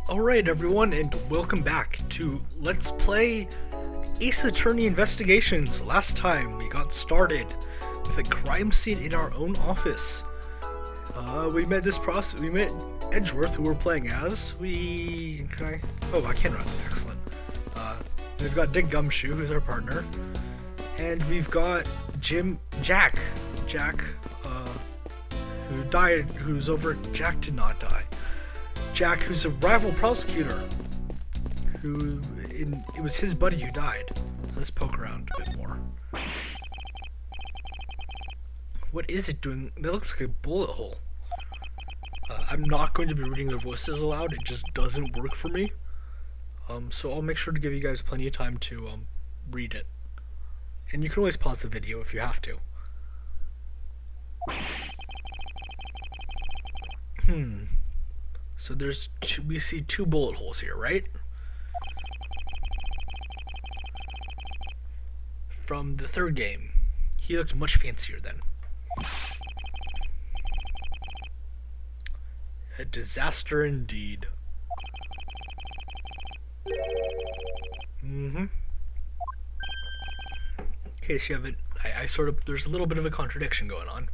Alright everyone, and welcome back to Let's Play Ace Attorney Investigations. Last time we got started with a crime scene in our own office. We met Edgeworth, who we're playing as. I can run, excellent. We've got Dick Gumshoe, who's our partner. And we've got Jack, who died, Jack did not die. Jack, who's a rival prosecutor, it was his buddy who died. Let's poke around a bit more. What is it doing? That looks like a bullet hole. I'm not going to be reading their voices aloud, it just doesn't work for me. So I'll make sure to give you guys plenty of time to read it. And you can always pause the video if you have to. So we see two bullet holes here, right? From the third game. He looked much fancier then. A disaster indeed. Okay, so you have it. There's a little bit of a contradiction going on.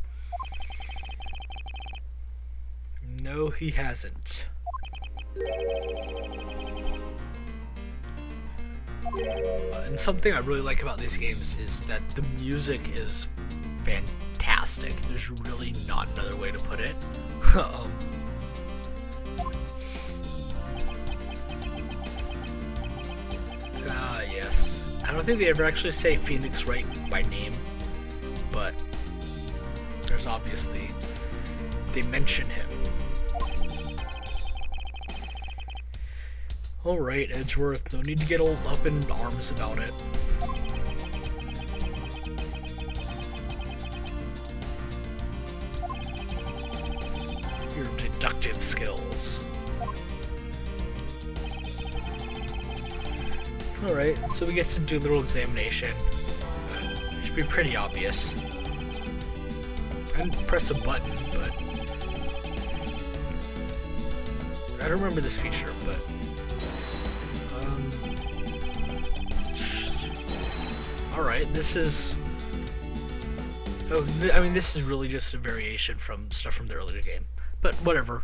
No, he hasn't. And something I really like about these games is that the music is fantastic. There's really not another way to put it. Yes. I don't think they ever actually say Phoenix Wright by name, but there's obviously, they mention him. Alright, Edgeworth, no need to get all up in arms about it. Your deductive skills. Alright, so we get to do a little examination. Should be pretty obvious. And press a button, but I don't remember this feature, but alright, this is... this is really just a variation from stuff from the earlier game. But whatever.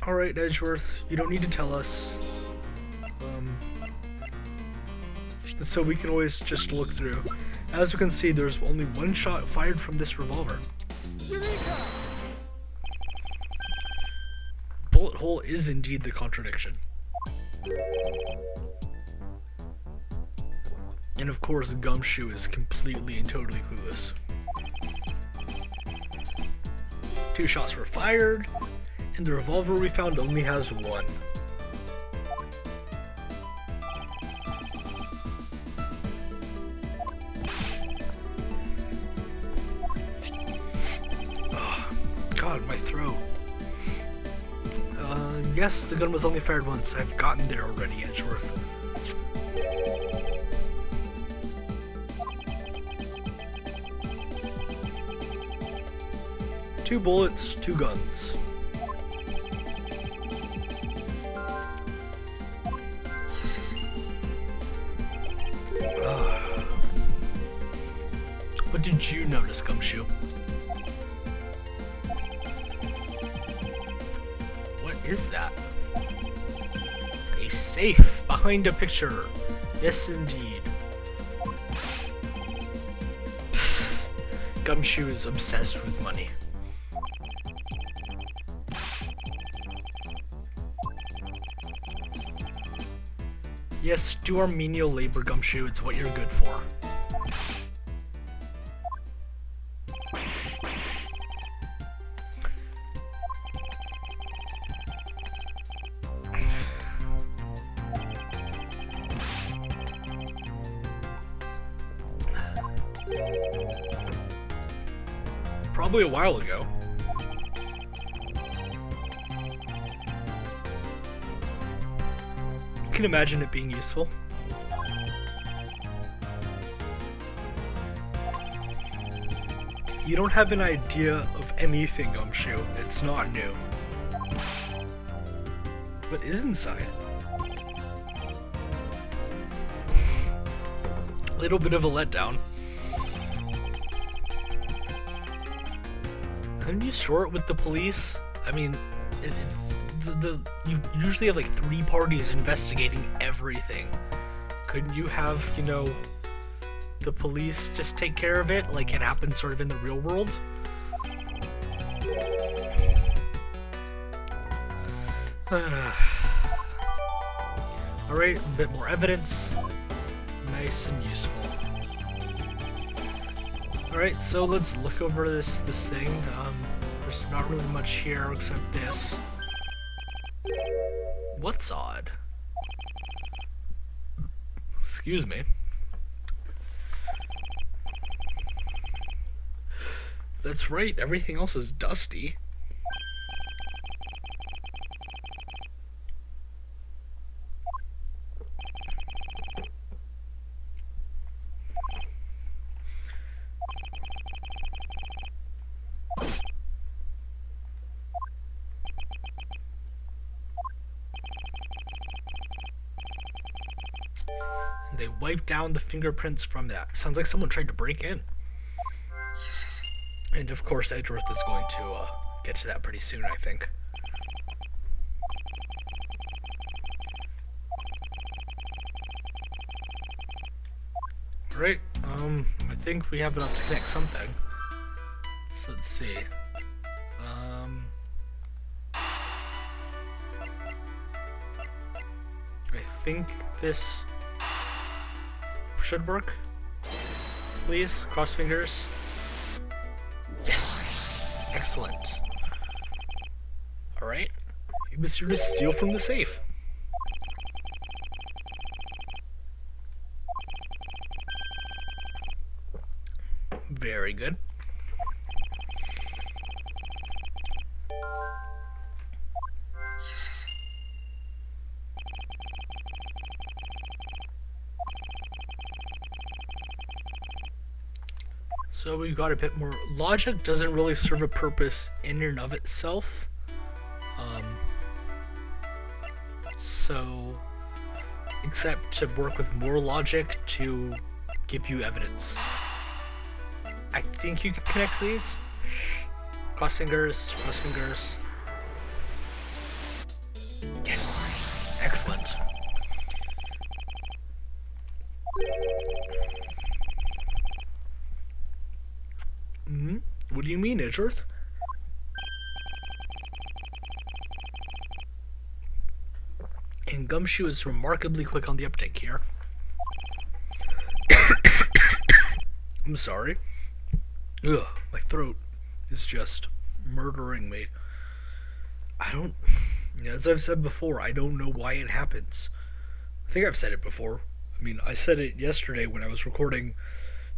Alright, Edgeworth, you don't need to tell us. So we can always just look through. As you can see, there's only one shot fired from this revolver. Eureka! Bullet hole is indeed the contradiction. And of course, Gumshoe is completely and totally clueless. 2 shots were fired, and the revolver we found only has 1. Oh, God, my throat. Yes, the gun was only fired once. I've gotten there already, Edgeworth. Two bullets, 2 guns. What did you notice, Gumshoe? What is that? A safe behind a picture. Yes, indeed. Gumshoe is obsessed with money. Yes, do our menial labor, Gumshoe. It's what you're good for. Probably a while ago. You can imagine it being useful. You don't have an idea of anything, Gumshoe. It's not new. What is inside? A little bit of a letdown. Couldn't you share it with the police? I mean, you usually have like 3 parties investigating everything. Couldn't you have, you know, the police just take care of it like it happens sort of in the real world? Alright, a bit more evidence. Nice and useful. Alright, so let's look over this thing. There's not really much here except this. What's odd? Excuse me. That's right, everything else is dusty. They wiped down the fingerprints from that. Sounds like someone tried to break in. And of course, Edgeworth is going to get to that pretty soon, I think. Alright, I think we have enough to connect something. So let's see. I think this should work. Please, cross fingers. Yes! Excellent. Alright. He was here to steal from the safe. Very good. So we got a bit more. Logic doesn't really serve a purpose in and of itself. So, except to work with more logic to give you evidence. I think you can connect these. Cross fingers, cross fingers. Yes! Excellent. What do you mean, Edgeworth? And Gumshoe is remarkably quick on the uptake here. I'm sorry. Ugh, my throat is just murdering me. As I've said before, I don't know why it happens. I think I've said it before. I mean, I said it yesterday when I was recording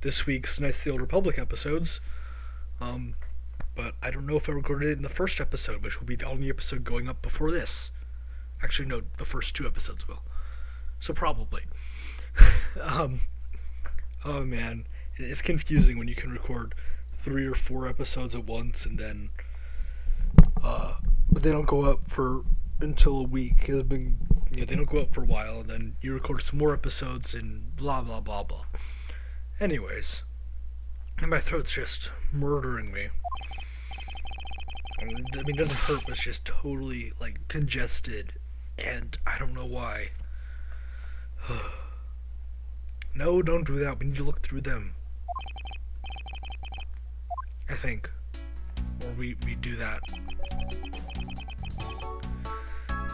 this week's Knights of the Old Republic episodes. But I don't know if I recorded it in the first episode, which will be the only episode going up before this. Actually, no, the first 2 episodes will. So probably. Oh man, it's confusing when you can record 3 or 4 episodes at once and then, but they don't go up until a week. They don't go up for a while, and then you record some more episodes and blah blah blah blah. Anyways, and my throat's just murdering me. I mean, it doesn't hurt, but it's just totally, like, congested, and I don't know why. No, don't do that. We need to look through them. I think. Or we do that.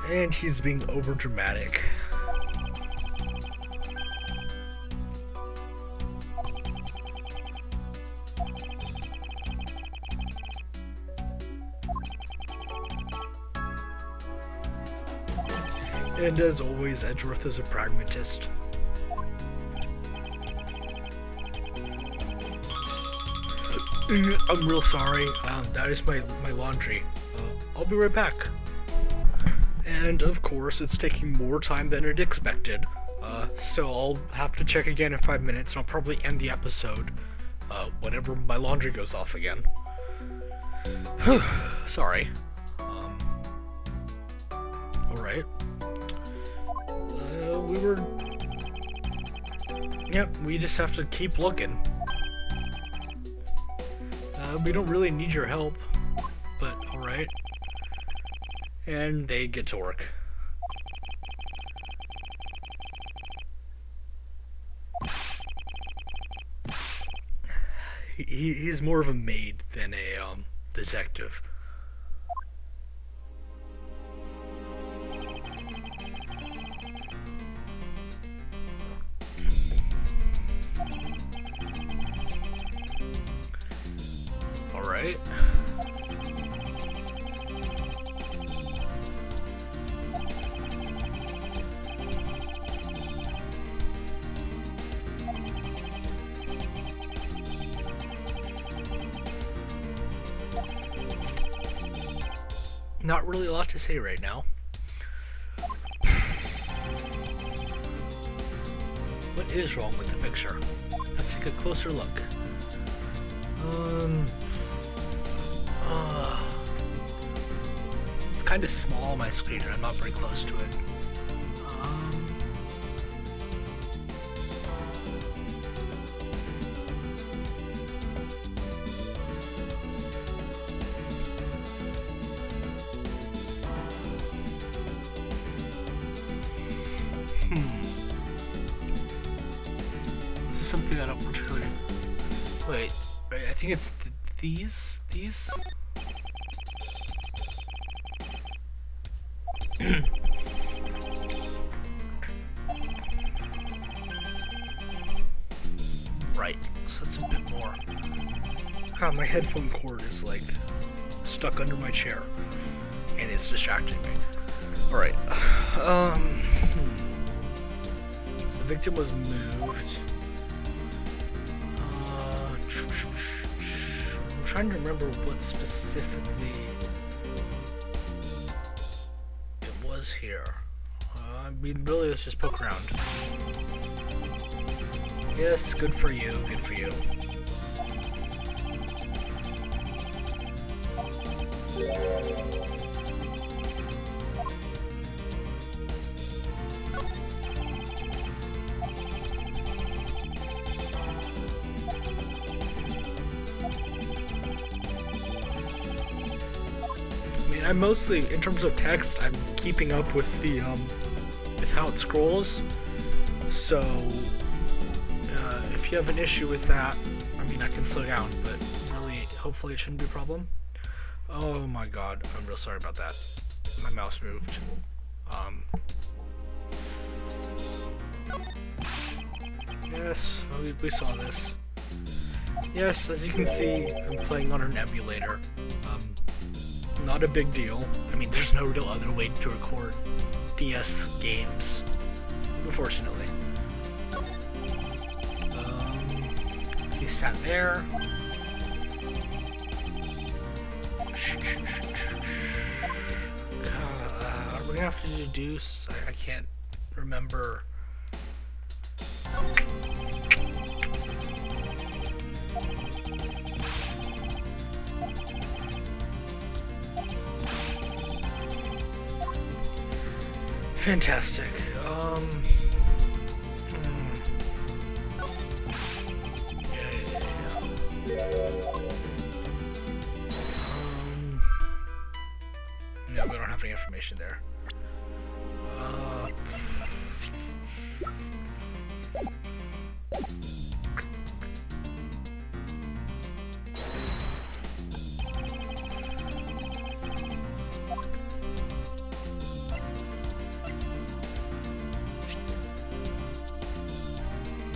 And he's being overdramatic. And as always, Edgeworth is a pragmatist. I'm real sorry. That is my laundry. I'll be right back. And of course, it's taking more time than it expected. So I'll have to check again in 5 minutes, and I'll probably end the episode whenever my laundry goes off again. Sorry. Alright. Alright. We were... Yep, we just have to keep looking. We don't really need your help, but alright. And they get to work. He's more of a maid than a detective. All right. Not really a lot to say right now. What is wrong with the picture? Let's take a closer look. It's kind of small on my screen and I'm not very close to it. This is something I don't particularly... Wait, I think it's these? Right, so that's a bit more. God, my headphone cord is like stuck under my chair and it's distracting me. Alright. So the victim was moved. I'm trying to remember what specifically it was here. I mean, really, let's just poke around. Yes, good for you, good for you. I'm mostly, in terms of text, I'm keeping up with the, with how it scrolls. So, if you have an issue with that, I mean, I can slow down, but really, hopefully it shouldn't be a problem. Oh my god, I'm real sorry about that. My mouse moved. Yes, we saw this. Yes, as you can see, I'm playing on an emulator. Not a big deal. I mean, there's no real other way to record DS games, unfortunately. He sat there. Are we gonna have to deduce? I can't remember. Fantastic. No, we don't have any information there.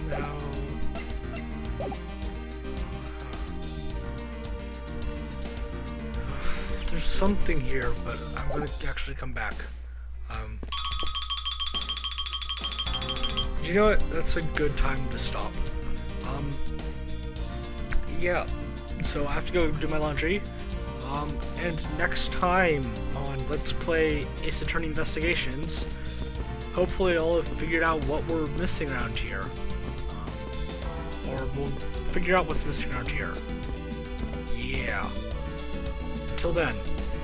No. There's something here, but I'm gonna actually come back. Do you know what? That's a good time to stop. Yeah. So I have to go do my laundry. And next time on Let's Play Ace Attorney Investigations, hopefully I'll have figured out what we're missing around here. Or we'll figure out what's missing around here. Yeah. Until then.